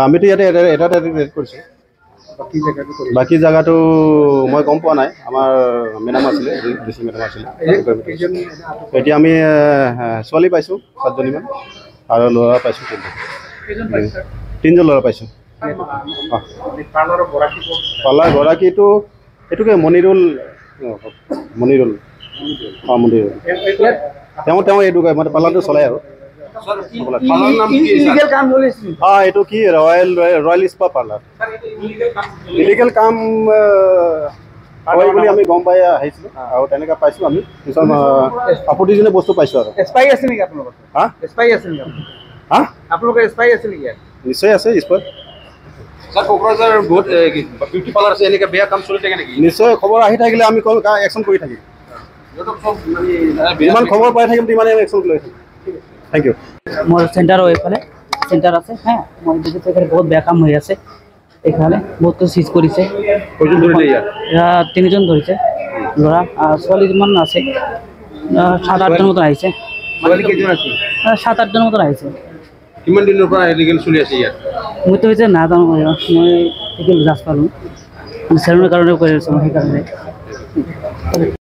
আমিতো ইয়াতে এটা ৰেড কৰিছোঁ বাকী জায়গাটো মই গম পোৱা নাই আমাৰ মেডাম আছিলে ডিস্ট্ৰিক্ট মেডাম আছিলে এতিয়া আমি ছোৱালী পাইছোঁ 7জনীমান আৰু ল'ৰা পাইছোঁ 3জন ল'ৰা পাইছোঁ পাৰ্লাৰ গৰাকীটো এইটোকে মনিৰুল তেওঁ এইটো মানে পাৰ্লাৰটো চলাই আৰু এইটো কি ৰয়েল স্পা পাৰ্লাৰ ইলিগেল কাম হয় বুলি আমি গম পাই আহিছিলোঁ আৰু তেনেকৈ পাইছোঁ আমি কিছুমান আপত্তিজনক বস্তু পাইছোঁ আৰু নিশ্চয় আছে স্পা নিশ্চয় খবৰ আহি থাকিলে আমি একশ্যন কৰি থাকিম যিমান খবৰ পাই থাকিম তিমানে একশ্যন লৈ থাকিম থ্যাংক ইউ মোর সেন্টারও এখানে সেন্টার আছে হ্যাঁ মই দেখি এখানে বহুত বেয়া কাম হয়ে আছে এখানে বহুত সিজ করেছে কয়জন ধরিলে ইয়াত 3জন ধরেছে লড়া ছোৱালী মান আছে 7-8জন মতো আহিছে ছোৱালী কেইজন আছে 7-8জন মতো আহিছে কিমান দিনৰ পৰা ইলিগেল চলি আছে ইয়াত মই তো হৈছে না জানো মই ইলিগেল জাজ পালো চেলুনৰ কাৰণে কৰি আছো সেইকাৰণে